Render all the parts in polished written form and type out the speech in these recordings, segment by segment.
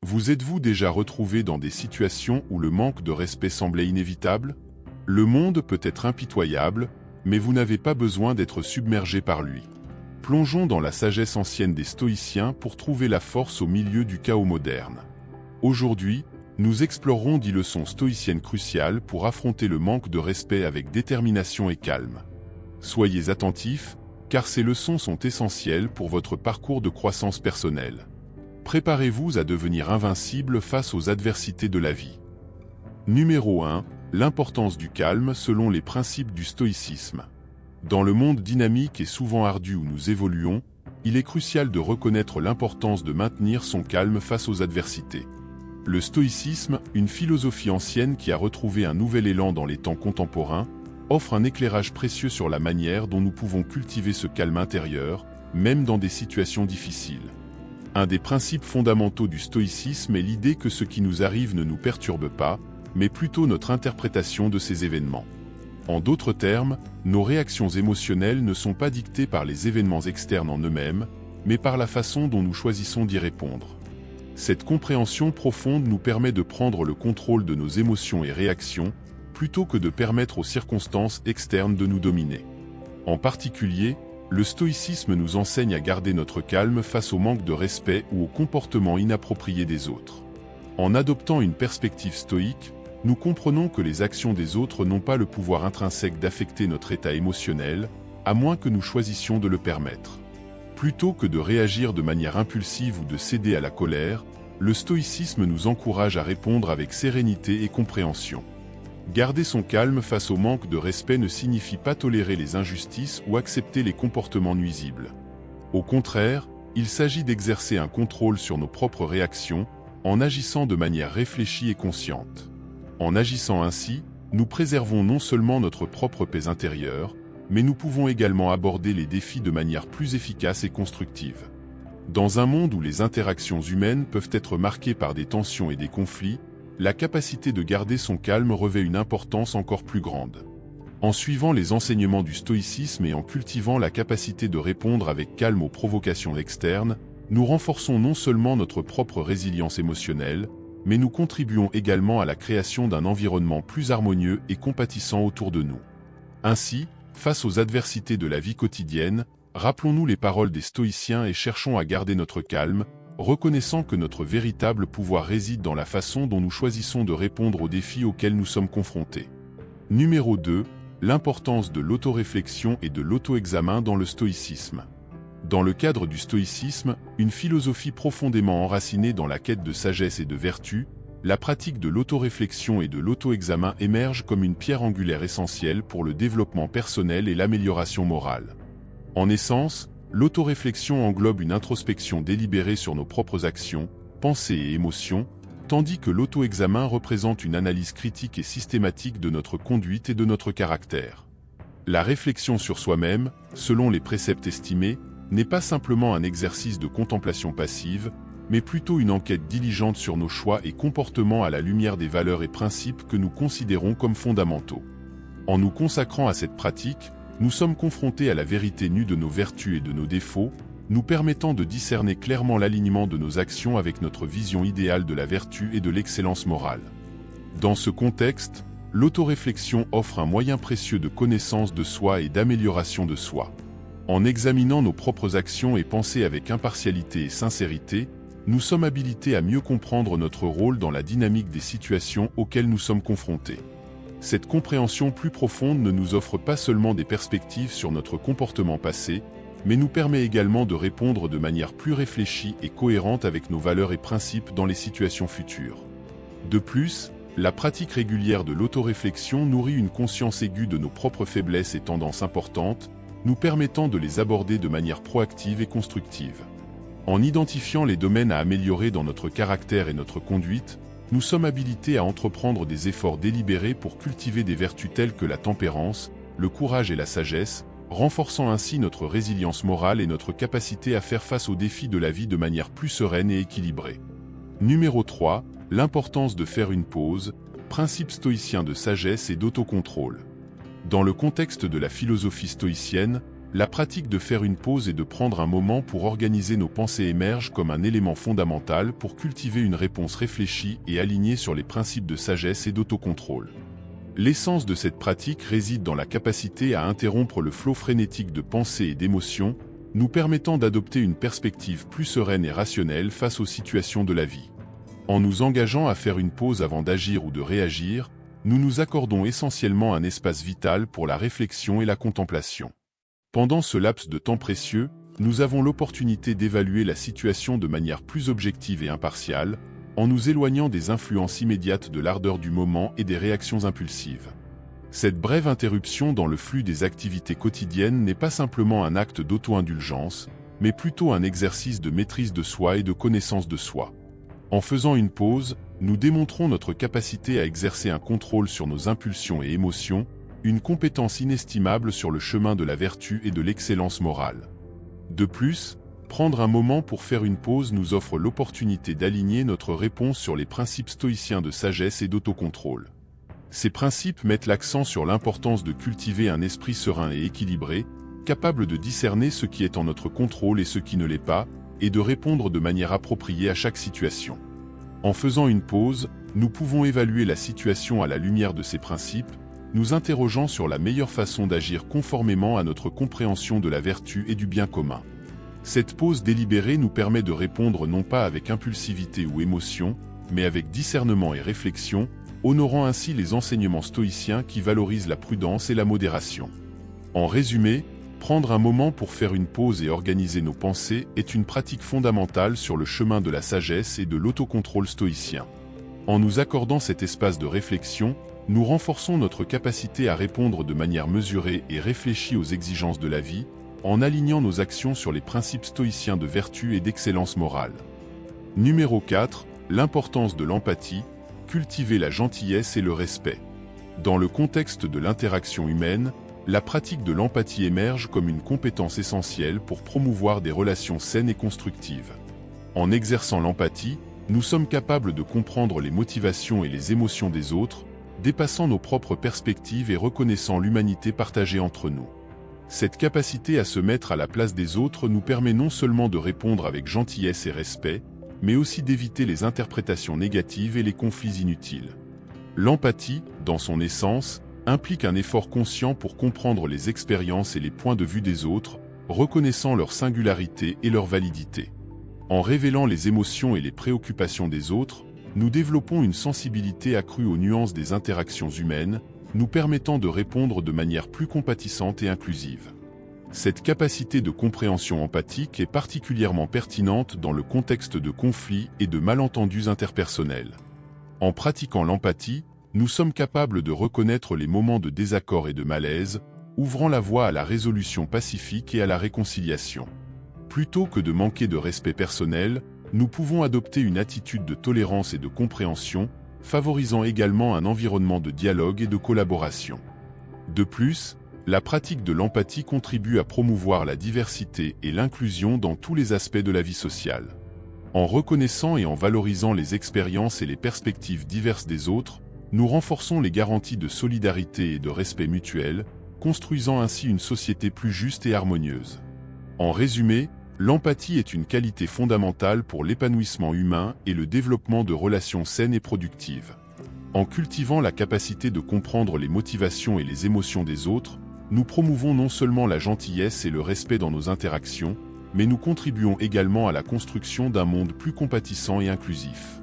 Vous êtes-vous déjà retrouvé dans des situations où le manque de respect semblait inévitable? Le monde peut être impitoyable, mais vous n'avez pas besoin d'être submergé par lui. Plongeons dans la sagesse ancienne des stoïciens pour trouver la force au milieu du chaos moderne. Aujourd'hui, nous explorerons 10 leçons stoïciennes cruciales pour affronter le manque de respect avec détermination et calme. Soyez attentifs, car ces leçons sont essentielles pour votre parcours de croissance personnelle. Préparez-vous à devenir invincible face aux adversités de la vie. Numéro 1. L'importance du calme selon les principes du stoïcisme. Dans le monde dynamique et souvent ardu où nous évoluons, il est crucial de reconnaître l'importance de maintenir son calme face aux adversités. Le stoïcisme, une philosophie ancienne qui a retrouvé un nouvel élan dans les temps contemporains, offre un éclairage précieux sur la manière dont nous pouvons cultiver ce calme intérieur, même dans des situations difficiles. Un des principes fondamentaux du stoïcisme est l'idée que ce qui nous arrive ne nous perturbe pas, mais plutôt notre interprétation de ces événements. En d'autres termes, nos réactions émotionnelles ne sont pas dictées par les événements externes en eux-mêmes, mais par la façon dont nous choisissons d'y répondre. Cette compréhension profonde nous permet de prendre le contrôle de nos émotions et réactions, plutôt que de permettre aux circonstances externes de nous dominer. En particulier, le stoïcisme nous enseigne à garder notre calme face au manque de respect ou au comportement inapproprié des autres. En adoptant une perspective stoïque, nous comprenons que les actions des autres n'ont pas le pouvoir intrinsèque d'affecter notre état émotionnel, à moins que nous choisissions de le permettre. Plutôt que de réagir de manière impulsive ou de céder à la colère, le stoïcisme nous encourage à répondre avec sérénité et compréhension. Garder son calme face au manque de respect ne signifie pas tolérer les injustices ou accepter les comportements nuisibles. Au contraire, il s'agit d'exercer un contrôle sur nos propres réactions, en agissant de manière réfléchie et consciente. En agissant ainsi, nous préservons non seulement notre propre paix intérieure, mais nous pouvons également aborder les défis de manière plus efficace et constructive. Dans un monde où les interactions humaines peuvent être marquées par des tensions et des conflits, la capacité de garder son calme revêt une importance encore plus grande. En suivant les enseignements du stoïcisme et en cultivant la capacité de répondre avec calme aux provocations externes, nous renforçons non seulement notre propre résilience émotionnelle, mais nous contribuons également à la création d'un environnement plus harmonieux et compatissant autour de nous. Ainsi, face aux adversités de la vie quotidienne, rappelons-nous les paroles des stoïciens et cherchons à garder notre calme, reconnaissant que notre véritable pouvoir réside dans la façon dont nous choisissons de répondre aux défis auxquels nous sommes confrontés. Numéro 2. L'importance de l'autoréflexion et de l'auto-examen dans le stoïcisme. Dans le cadre du stoïcisme, une philosophie profondément enracinée dans la quête de sagesse et de vertu, la pratique de l'autoréflexion et de l'auto-examen émerge comme une pierre angulaire essentielle pour le développement personnel et l'amélioration morale. En essence, l'autoréflexion englobe une introspection délibérée sur nos propres actions, pensées et émotions, tandis que l'auto-examen représente une analyse critique et systématique de notre conduite et de notre caractère. La réflexion sur soi-même, selon les préceptes estimés, n'est pas simplement un exercice de contemplation passive, mais plutôt une enquête diligente sur nos choix et comportements à la lumière des valeurs et principes que nous considérons comme fondamentaux. En nous consacrant à cette pratique, nous sommes confrontés à la vérité nue de nos vertus et de nos défauts, nous permettant de discerner clairement l'alignement de nos actions avec notre vision idéale de la vertu et de l'excellence morale. Dans ce contexte, l'autoréflexion offre un moyen précieux de connaissance de soi et d'amélioration de soi. En examinant nos propres actions et pensées avec impartialité et sincérité, nous sommes habilités à mieux comprendre notre rôle dans la dynamique des situations auxquelles nous sommes confrontés. Cette compréhension plus profonde ne nous offre pas seulement des perspectives sur notre comportement passé, mais nous permet également de répondre de manière plus réfléchie et cohérente avec nos valeurs et principes dans les situations futures. De plus, la pratique régulière de l'autoréflexion nourrit une conscience aiguë de nos propres faiblesses et tendances importantes, nous permettant de les aborder de manière proactive et constructive. En identifiant les domaines à améliorer dans notre caractère et notre conduite, nous sommes habilités à entreprendre des efforts délibérés pour cultiver des vertus telles que la tempérance, le courage et la sagesse, renforçant ainsi notre résilience morale et notre capacité à faire face aux défis de la vie de manière plus sereine et équilibrée. Numéro 3. L'importance de faire une pause, principe stoïcien de sagesse et d'autocontrôle. Dans le contexte de la philosophie stoïcienne, la pratique de faire une pause et de prendre un moment pour organiser nos pensées émerge comme un élément fondamental pour cultiver une réponse réfléchie et alignée sur les principes de sagesse et d'autocontrôle. L'essence de cette pratique réside dans la capacité à interrompre le flot frénétique de pensées et d'émotions, nous permettant d'adopter une perspective plus sereine et rationnelle face aux situations de la vie. En nous engageant à faire une pause avant d'agir ou de réagir, nous nous accordons essentiellement un espace vital pour la réflexion et la contemplation. Pendant ce laps de temps précieux, nous avons l'opportunité d'évaluer la situation de manière plus objective et impartiale, en nous éloignant des influences immédiates de l'ardeur du moment et des réactions impulsives. Cette brève interruption dans le flux des activités quotidiennes n'est pas simplement un acte d'auto-indulgence, mais plutôt un exercice de maîtrise de soi et de connaissance de soi. En faisant une pause, nous démontrons notre capacité à exercer un contrôle sur nos impulsions et émotions, une compétence inestimable sur le chemin de la vertu et de l'excellence morale. De plus, prendre un moment pour faire une pause nous offre l'opportunité d'aligner notre réponse sur les principes stoïciens de sagesse et d'autocontrôle. Ces principes mettent l'accent sur l'importance de cultiver un esprit serein et équilibré, capable de discerner ce qui est en notre contrôle et ce qui ne l'est pas, et de répondre de manière appropriée à chaque situation. En faisant une pause, nous pouvons évaluer la situation à la lumière de ces principes, nous interrogeant sur la meilleure façon d'agir conformément à notre compréhension de la vertu et du bien commun. Cette pause délibérée nous permet de répondre non pas avec impulsivité ou émotion, mais avec discernement et réflexion, honorant ainsi les enseignements stoïciens qui valorisent la prudence et la modération. En résumé, prendre un moment pour faire une pause et organiser nos pensées est une pratique fondamentale sur le chemin de la sagesse et de l'autocontrôle stoïcien. En nous accordant cet espace de réflexion, nous renforçons notre capacité à répondre de manière mesurée et réfléchie aux exigences de la vie, en alignant nos actions sur les principes stoïciens de vertu et d'excellence morale. Numéro 4. L'importance de l'empathie, cultiver la gentillesse et le respect. Dans le contexte de l'interaction humaine, la pratique de l'empathie émerge comme une compétence essentielle pour promouvoir des relations saines et constructives. En exerçant l'empathie, nous sommes capables de comprendre les motivations et les émotions des autres, dépassant nos propres perspectives et reconnaissant l'humanité partagée entre nous. Cette capacité à se mettre à la place des autres nous permet non seulement de répondre avec gentillesse et respect, mais aussi d'éviter les interprétations négatives et les conflits inutiles. L'empathie, dans son essence, implique un effort conscient pour comprendre les expériences et les points de vue des autres, reconnaissant leur singularité et leur validité. En révélant les émotions et les préoccupations des autres, nous développons une sensibilité accrue aux nuances des interactions humaines, nous permettant de répondre de manière plus compatissante et inclusive. Cette capacité de compréhension empathique est particulièrement pertinente dans le contexte de conflits et de malentendus interpersonnels. En pratiquant l'empathie, nous sommes capables de reconnaître les moments de désaccord et de malaise, ouvrant la voie à la résolution pacifique et à la réconciliation. Plutôt que de manquer de respect personnel, nous pouvons adopter une attitude de tolérance et de compréhension, favorisant également un environnement de dialogue et de collaboration. De plus, la pratique de l'empathie contribue à promouvoir la diversité et l'inclusion dans tous les aspects de la vie sociale. En reconnaissant et en valorisant les expériences et les perspectives diverses des autres, nous renforçons les garanties de solidarité et de respect mutuel, construisant ainsi une société plus juste et harmonieuse. En résumé, l'empathie est une qualité fondamentale pour l'épanouissement humain et le développement de relations saines et productives. En cultivant la capacité de comprendre les motivations et les émotions des autres, nous promouvons non seulement la gentillesse et le respect dans nos interactions, mais nous contribuons également à la construction d'un monde plus compatissant et inclusif.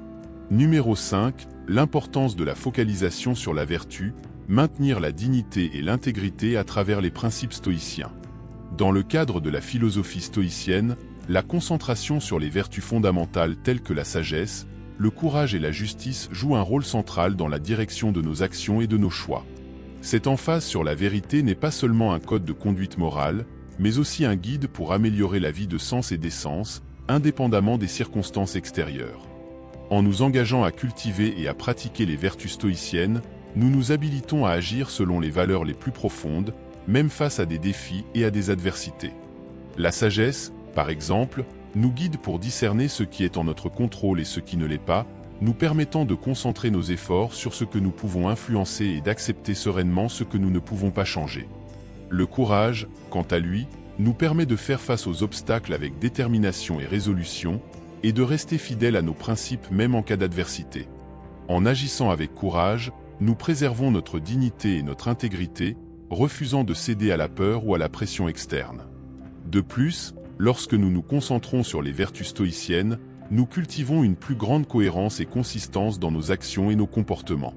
Numéro 5. L'importance de la focalisation sur la vertu, maintenir la dignité et l'intégrité à travers les principes stoïciens. Dans le cadre de la philosophie stoïcienne, la concentration sur les vertus fondamentales telles que la sagesse, le courage et la justice joue un rôle central dans la direction de nos actions et de nos choix. Cette emphase sur la vérité n'est pas seulement un code de conduite morale, mais aussi un guide pour améliorer la vie de sens et d'essence, indépendamment des circonstances extérieures. En nous engageant à cultiver et à pratiquer les vertus stoïciennes, nous nous habilitons à agir selon les valeurs les plus profondes, même face à des défis et à des adversités. La sagesse, par exemple, nous guide pour discerner ce qui est en notre contrôle et ce qui ne l'est pas, nous permettant de concentrer nos efforts sur ce que nous pouvons influencer et d'accepter sereinement ce que nous ne pouvons pas changer. Le courage, quant à lui, nous permet de faire face aux obstacles avec détermination et résolution, et de rester fidèles à nos principes même en cas d'adversité. En agissant avec courage, nous préservons notre dignité et notre intégrité, refusant de céder à la peur ou à la pression externe. De plus, lorsque nous nous concentrons sur les vertus stoïciennes, nous cultivons une plus grande cohérence et consistance dans nos actions et nos comportements.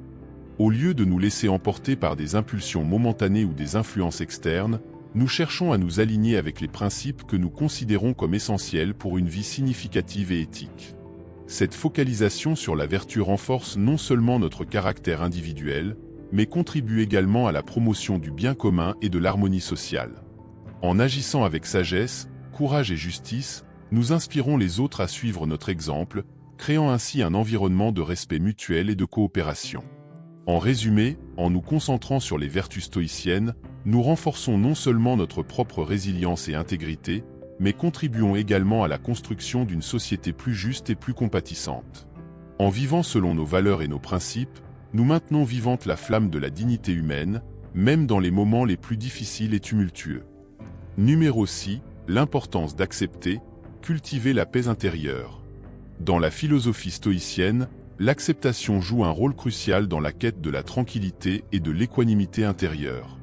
Au lieu de nous laisser emporter par des impulsions momentanées ou des influences externes, nous cherchons à nous aligner avec les principes que nous considérons comme essentiels pour une vie significative et éthique. Cette focalisation sur la vertu renforce non seulement notre caractère individuel, mais contribue également à la promotion du bien commun et de l'harmonie sociale. En agissant avec sagesse, courage et justice, nous inspirons les autres à suivre notre exemple, créant ainsi un environnement de respect mutuel et de coopération. En résumé, en nous concentrant sur les vertus stoïciennes, nous renforçons non seulement notre propre résilience et intégrité, mais contribuons également à la construction d'une société plus juste et plus compatissante. En vivant selon nos valeurs et nos principes, nous maintenons vivante la flamme de la dignité humaine, même dans les moments les plus difficiles et tumultueux. Numéro 6, l'importance d'accepter, cultiver la paix intérieure. Dans la philosophie stoïcienne, l'acceptation joue un rôle crucial dans la quête de la tranquillité et de l'équanimité intérieure.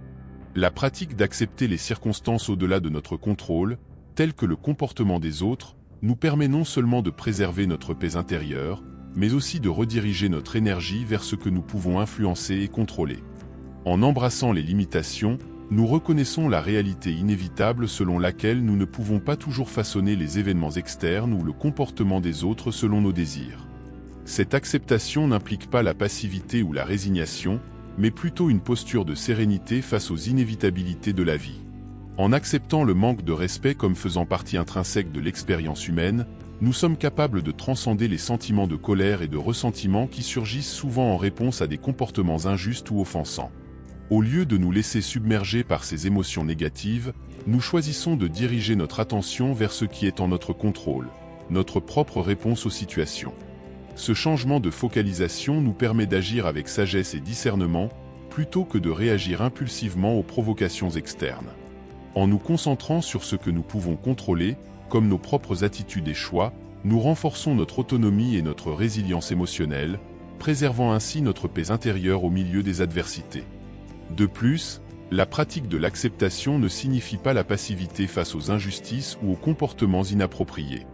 La pratique d'accepter les circonstances au-delà de notre contrôle, telles que le comportement des autres, nous permet non seulement de préserver notre paix intérieure, mais aussi de rediriger notre énergie vers ce que nous pouvons influencer et contrôler. En embrassant les limitations, nous reconnaissons la réalité inévitable selon laquelle nous ne pouvons pas toujours façonner les événements externes ou le comportement des autres selon nos désirs. Cette acceptation n'implique pas la passivité ou la résignation, mais plutôt une posture de sérénité face aux inévitabilités de la vie. En acceptant le manque de respect comme faisant partie intrinsèque de l'expérience humaine, nous sommes capables de transcender les sentiments de colère et de ressentiment qui surgissent souvent en réponse à des comportements injustes ou offensants. Au lieu de nous laisser submerger par ces émotions négatives, nous choisissons de diriger notre attention vers ce qui est en notre contrôle, notre propre réponse aux situations. Ce changement de focalisation nous permet d'agir avec sagesse et discernement, plutôt que de réagir impulsivement aux provocations externes. En nous concentrant sur ce que nous pouvons contrôler, comme nos propres attitudes et choix, nous renforçons notre autonomie et notre résilience émotionnelle, préservant ainsi notre paix intérieure au milieu des adversités. De plus, la pratique de l'acceptation ne signifie pas la passivité face aux injustices ou aux comportements inappropriés.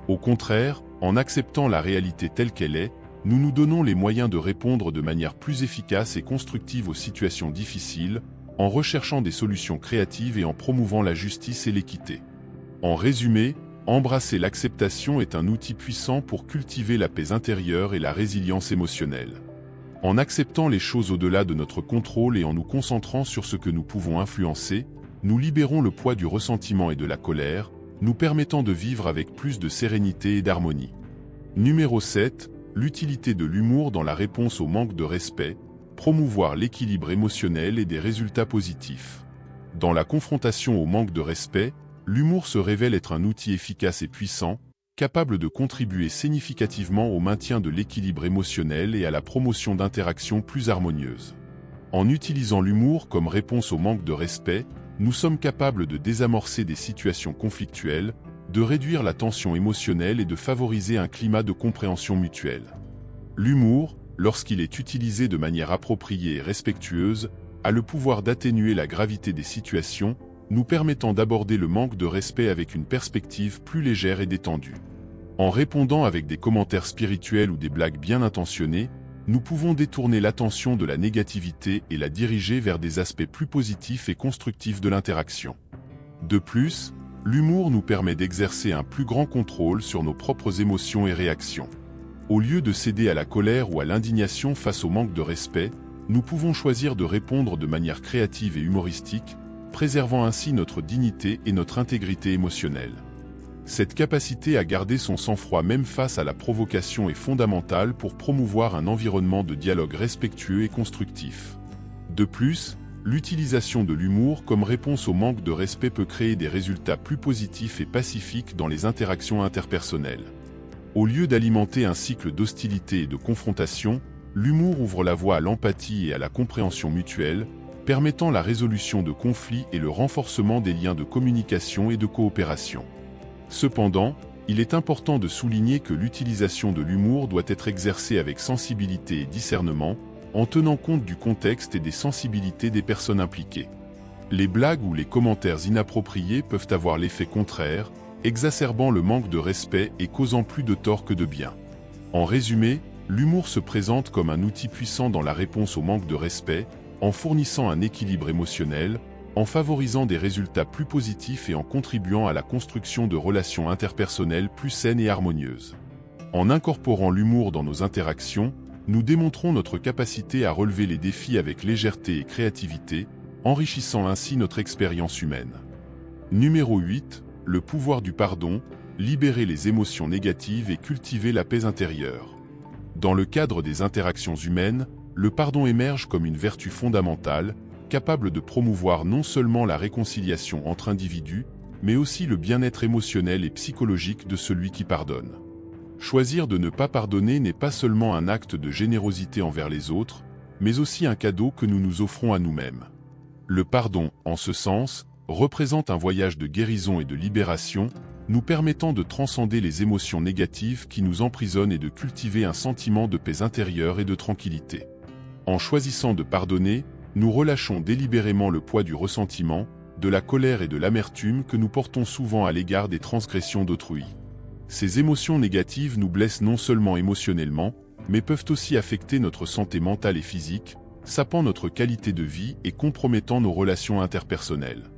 Au contraire, en acceptant la réalité telle qu'elle est, nous nous donnons les moyens de répondre de manière plus efficace et constructive aux situations difficiles, en recherchant des solutions créatives et en promouvant la justice et l'équité. En résumé, embrasser l'acceptation est un outil puissant pour cultiver la paix intérieure et la résilience émotionnelle. En acceptant les choses au-delà de notre contrôle et en nous concentrant sur ce que nous pouvons influencer, nous libérons le poids du ressentiment et de la colère, nous permettant de vivre avec plus de sérénité et d'harmonie. Numéro 7, l'utilité de l'humour dans la réponse au manque de respect, promouvoir l'équilibre émotionnel et des résultats positifs. Dans la confrontation au manque de respect, l'humour se révèle être un outil efficace et puissant, capable de contribuer significativement au maintien de l'équilibre émotionnel et à la promotion d'interactions plus harmonieuses. En utilisant l'humour comme réponse au manque de respect, nous sommes capables de désamorcer des situations conflictuelles, de réduire la tension émotionnelle et de favoriser un climat de compréhension mutuelle. L'humour, lorsqu'il est utilisé de manière appropriée et respectueuse, a le pouvoir d'atténuer la gravité des situations, nous permettant d'aborder le manque de respect avec une perspective plus légère et détendue. En répondant avec des commentaires spirituels ou des blagues bien intentionnées, nous pouvons détourner l'attention de la négativité et la diriger vers des aspects plus positifs et constructifs de l'interaction. De plus, l'humour nous permet d'exercer un plus grand contrôle sur nos propres émotions et réactions. Au lieu de céder à la colère ou à l'indignation face au manque de respect, nous pouvons choisir de répondre de manière créative et humoristique, préservant ainsi notre dignité et notre intégrité émotionnelle. Cette capacité à garder son sang-froid même face à la provocation est fondamentale pour promouvoir un environnement de dialogue respectueux et constructif. De plus, l'utilisation de l'humour comme réponse au manque de respect peut créer des résultats plus positifs et pacifiques dans les interactions interpersonnelles. Au lieu d'alimenter un cycle d'hostilité et de confrontation, l'humour ouvre la voie à l'empathie et à la compréhension mutuelle, permettant la résolution de conflits et le renforcement des liens de communication et de coopération. Cependant, il est important de souligner que l'utilisation de l'humour doit être exercée avec sensibilité et discernement, en tenant compte du contexte et des sensibilités des personnes impliquées. Les blagues ou les commentaires inappropriés peuvent avoir l'effet contraire, exacerbant le manque de respect et causant plus de tort que de bien. En résumé, l'humour se présente comme un outil puissant dans la réponse au manque de respect, en fournissant un équilibre émotionnel, en favorisant des résultats plus positifs et en contribuant à la construction de relations interpersonnelles plus saines et harmonieuses. En incorporant l'humour dans nos interactions, nous démontrons notre capacité à relever les défis avec légèreté et créativité, enrichissant ainsi notre expérience humaine. Numéro 8. Le pouvoir du pardon, libérer les émotions négatives et cultiver la paix intérieure. Dans le cadre des interactions humaines, le pardon émerge comme une vertu fondamentale, capable de promouvoir non seulement la réconciliation entre individus, mais aussi le bien-être émotionnel et psychologique de celui qui pardonne. Choisir de ne pas pardonner n'est pas seulement un acte de générosité envers les autres, mais aussi un cadeau que nous nous offrons à nous-mêmes. Le pardon, en ce sens, représente un voyage de guérison et de libération, nous permettant de transcender les émotions négatives qui nous emprisonnent et de cultiver un sentiment de paix intérieure et de tranquillité. En choisissant de pardonner, nous relâchons délibérément le poids du ressentiment, de la colère et de l'amertume que nous portons souvent à l'égard des transgressions d'autrui. Ces émotions négatives nous blessent non seulement émotionnellement, mais peuvent aussi affecter notre santé mentale et physique, sapant notre qualité de vie et compromettant nos relations interpersonnelles.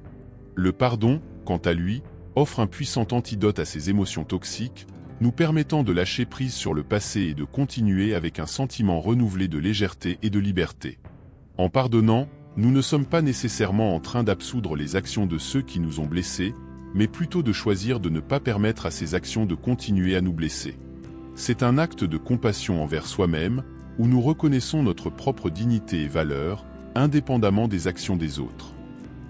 Le pardon, quant à lui, offre un puissant antidote à ces émotions toxiques, nous permettant de lâcher prise sur le passé et de continuer avec un sentiment renouvelé de légèreté et de liberté. En pardonnant, nous ne sommes pas nécessairement en train d'absoudre les actions de ceux qui nous ont blessés, mais plutôt de choisir de ne pas permettre à ces actions de continuer à nous blesser. C'est un acte de compassion envers soi-même, où nous reconnaissons notre propre dignité et valeur, indépendamment des actions des autres.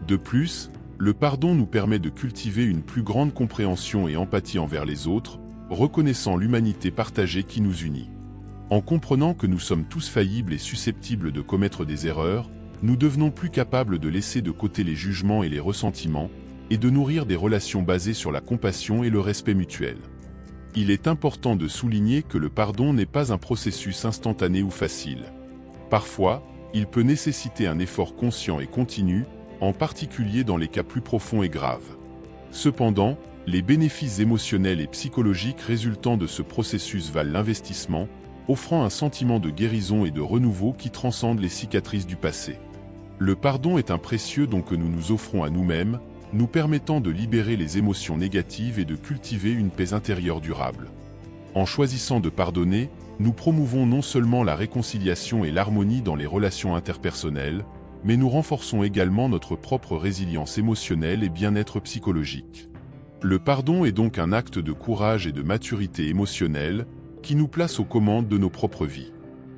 De plus, le pardon nous permet de cultiver une plus grande compréhension et empathie envers les autres, reconnaissant l'humanité partagée qui nous unit. En comprenant que nous sommes tous faillibles et susceptibles de commettre des erreurs, nous devenons plus capables de laisser de côté les jugements et les ressentiments, et de nourrir des relations basées sur la compassion et le respect mutuel. Il est important de souligner que le pardon n'est pas un processus instantané ou facile. Parfois, il peut nécessiter un effort conscient et continu, en particulier dans les cas plus profonds et graves. Cependant, les bénéfices émotionnels et psychologiques résultant de ce processus valent l'investissement, offrant un sentiment de guérison et de renouveau qui transcende les cicatrices du passé. Le pardon est un précieux don que nous nous offrons à nous-mêmes, nous permettant de libérer les émotions négatives et de cultiver une paix intérieure durable. En choisissant de pardonner, nous promouvons non seulement la réconciliation et l'harmonie dans les relations interpersonnelles, mais nous renforçons également notre propre résilience émotionnelle et bien-être psychologique. Le pardon est donc un acte de courage et de maturité émotionnelle, qui nous place aux commandes de nos propres vies.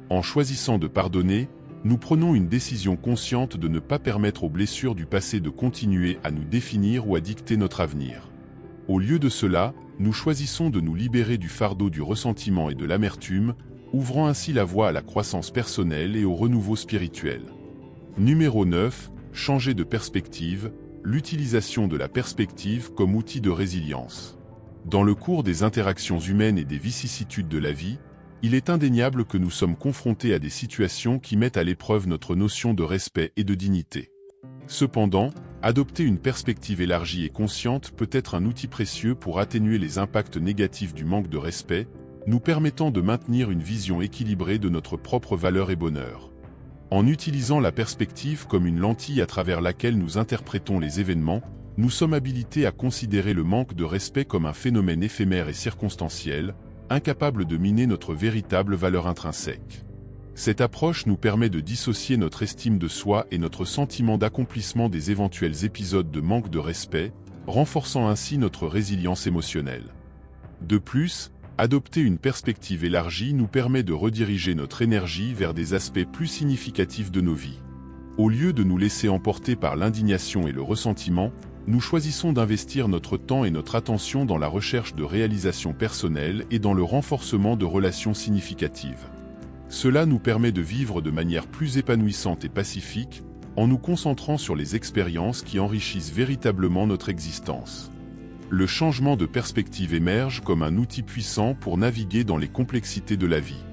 En choisissant de pardonner, nous prenons une décision consciente de ne pas permettre aux blessures du passé de continuer à nous définir ou à dicter notre avenir. Au lieu de cela, nous choisissons de nous libérer du fardeau du ressentiment et de l'amertume, ouvrant ainsi la voie à la croissance personnelle et au renouveau spirituel. Numéro 9. Changer de perspective, l'utilisation de la perspective comme outil de résilience. Dans le cours des interactions humaines et des vicissitudes de la vie, il est indéniable que nous sommes confrontés à des situations qui mettent à l'épreuve notre notion de respect et de dignité. Cependant, adopter une perspective élargie et consciente peut être un outil précieux pour atténuer les impacts négatifs du manque de respect, nous permettant de maintenir une vision équilibrée de notre propre valeur et bonheur. En utilisant la perspective comme une lentille à travers laquelle nous interprétons les événements, nous sommes habilités à considérer le manque de respect comme un phénomène éphémère et circonstanciel, incapable de miner notre véritable valeur intrinsèque. Cette approche nous permet de dissocier notre estime de soi et notre sentiment d'accomplissement des éventuels épisodes de manque de respect, renforçant ainsi notre résilience émotionnelle. De plus, adopter une perspective élargie nous permet de rediriger notre énergie vers des aspects plus significatifs de nos vies. Au lieu de nous laisser emporter par l'indignation et le ressentiment, nous choisissons d'investir notre temps et notre attention dans la recherche de réalisations personnelles et dans le renforcement de relations significatives. Cela nous permet de vivre de manière plus épanouissante et pacifique, en nous concentrant sur les expériences qui enrichissent véritablement notre existence. Le changement de perspective émerge comme un outil puissant pour naviguer dans les complexités de la vie.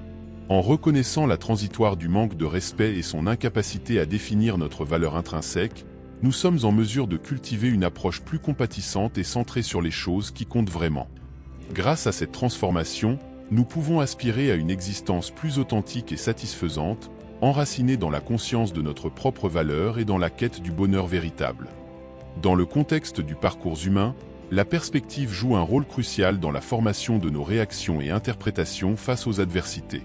En reconnaissant la transitoire du manque de respect et son incapacité à définir notre valeur intrinsèque, nous sommes en mesure de cultiver une approche plus compatissante et centrée sur les choses qui comptent vraiment. Grâce à cette transformation, nous pouvons aspirer à une existence plus authentique et satisfaisante, enracinée dans la conscience de notre propre valeur et dans la quête du bonheur véritable. Dans le contexte du parcours humain, la perspective joue un rôle crucial dans la formation de nos réactions et interprétations face aux adversités.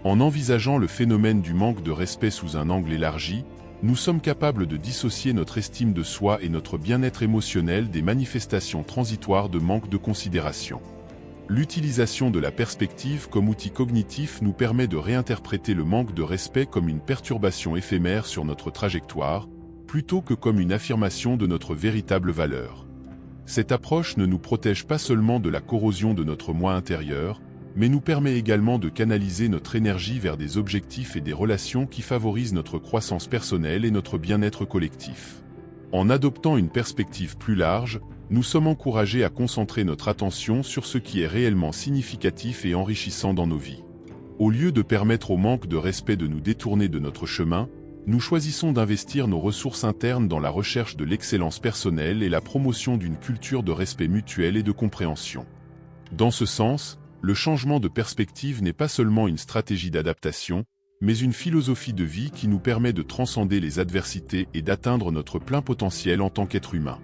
En envisageant le phénomène du manque de respect sous un angle élargi, nous sommes capables de dissocier notre estime de soi et notre bien-être émotionnel des manifestations transitoires de manque de considération. L'utilisation de la perspective comme outil cognitif nous permet de réinterpréter le manque de respect comme une perturbation éphémère sur notre trajectoire, plutôt que comme une affirmation de notre véritable valeur. Cette approche ne nous protège pas seulement de la corrosion de notre moi intérieur, mais nous permet également de canaliser notre énergie vers des objectifs et des relations qui favorisent notre croissance personnelle et notre bien-être collectif. En adoptant une perspective plus large, nous sommes encouragés à concentrer notre attention sur ce qui est réellement significatif et enrichissant dans nos vies. Au lieu de permettre au manque de respect de nous détourner de notre chemin, nous choisissons d'investir nos ressources internes dans la recherche de l'excellence personnelle et la promotion d'une culture de respect mutuel et de compréhension. Dans ce sens, le changement de perspective n'est pas seulement une stratégie d'adaptation, mais une philosophie de vie qui nous permet de transcender les adversités et d'atteindre notre plein potentiel en tant qu'être humain.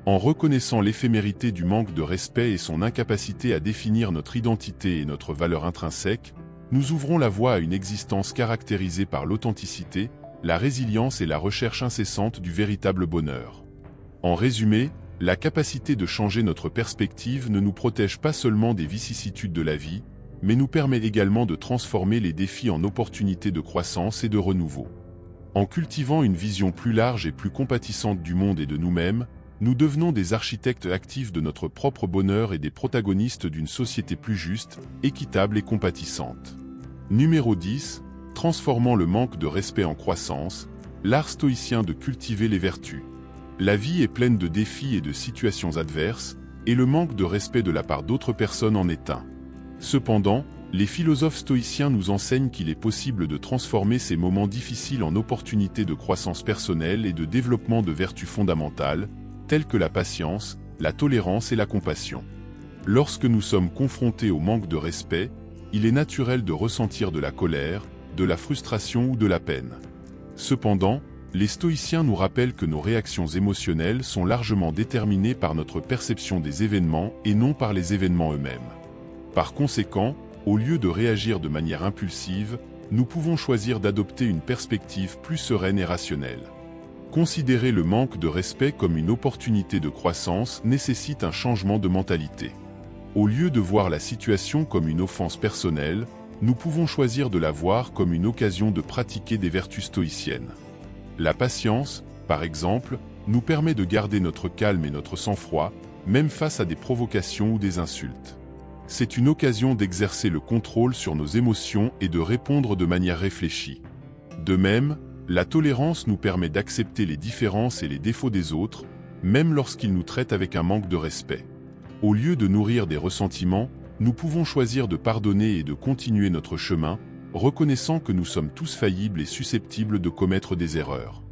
En reconnaissant l'éphémérité du manque de respect et son incapacité à définir notre identité et notre valeur intrinsèque, nous ouvrons la voie à une existence caractérisée par l'authenticité, la résilience et la recherche incessante du véritable bonheur. En résumé, la capacité de changer notre perspective ne nous protège pas seulement des vicissitudes de la vie, mais nous permet également de transformer les défis en opportunités de croissance et de renouveau. En cultivant une vision plus large et plus compatissante du monde et de nous-mêmes, nous devenons des architectes actifs de notre propre bonheur et des protagonistes d'une société plus juste, équitable et compatissante. Numéro 10. Transformant le manque de respect en croissance, l'art stoïcien de cultiver les vertus. La vie est pleine de défis et de situations adverses, et le manque de respect de la part d'autres personnes en est un. Cependant, les philosophes stoïciens nous enseignent qu'il est possible de transformer ces moments difficiles en opportunités de croissance personnelle et de développement de vertus fondamentales, telles que la patience, la tolérance et la compassion. Lorsque nous sommes confrontés au manque de respect, il est naturel de ressentir de la colère, de la frustration ou de la peine. Cependant, les stoïciens nous rappellent que nos réactions émotionnelles sont largement déterminées par notre perception des événements et non par les événements eux-mêmes. Par conséquent, au lieu de réagir de manière impulsive, nous pouvons choisir d'adopter une perspective plus sereine et rationnelle. Considérer le manque de respect comme une opportunité de croissance nécessite un changement de mentalité. Au lieu de voir la situation comme une offense personnelle, nous pouvons choisir de la voir comme une occasion de pratiquer des vertus stoïciennes. La patience, par exemple, nous permet de garder notre calme et notre sang-froid, même face à des provocations ou des insultes. C'est une occasion d'exercer le contrôle sur nos émotions et de répondre de manière réfléchie. De même, la tolérance nous permet d'accepter les différences et les défauts des autres, même lorsqu'ils nous traitent avec un manque de respect. Au lieu de nourrir des ressentiments, nous pouvons choisir de pardonner et de continuer notre chemin, reconnaissant que nous sommes tous faillibles et susceptibles de commettre des erreurs.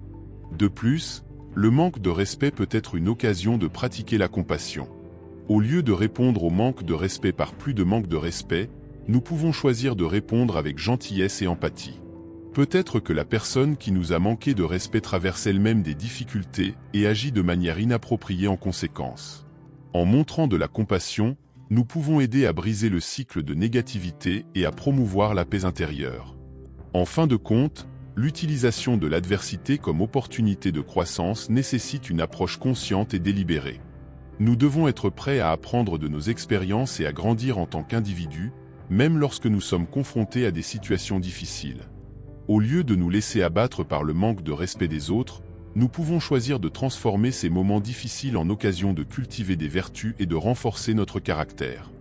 De plus, le manque de respect peut être une occasion de pratiquer la compassion. Au lieu de répondre au manque de respect par plus de manque de respect, nous pouvons choisir de répondre avec gentillesse et empathie. Peut-être que la personne qui nous a manqué de respect traverse elle-même des difficultés et agit de manière inappropriée en conséquence. En montrant de la compassion, nous pouvons aider à briser le cycle de négativité et à promouvoir la paix intérieure. En fin de compte, l'utilisation de l'adversité comme opportunité de croissance nécessite une approche consciente et délibérée. Nous devons être prêts à apprendre de nos expériences et à grandir en tant qu'individus, même lorsque nous sommes confrontés à des situations difficiles. Au lieu de nous laisser abattre par le manque de respect des autres, nous pouvons choisir de transformer ces moments difficiles en occasion de cultiver des vertus et de renforcer notre caractère.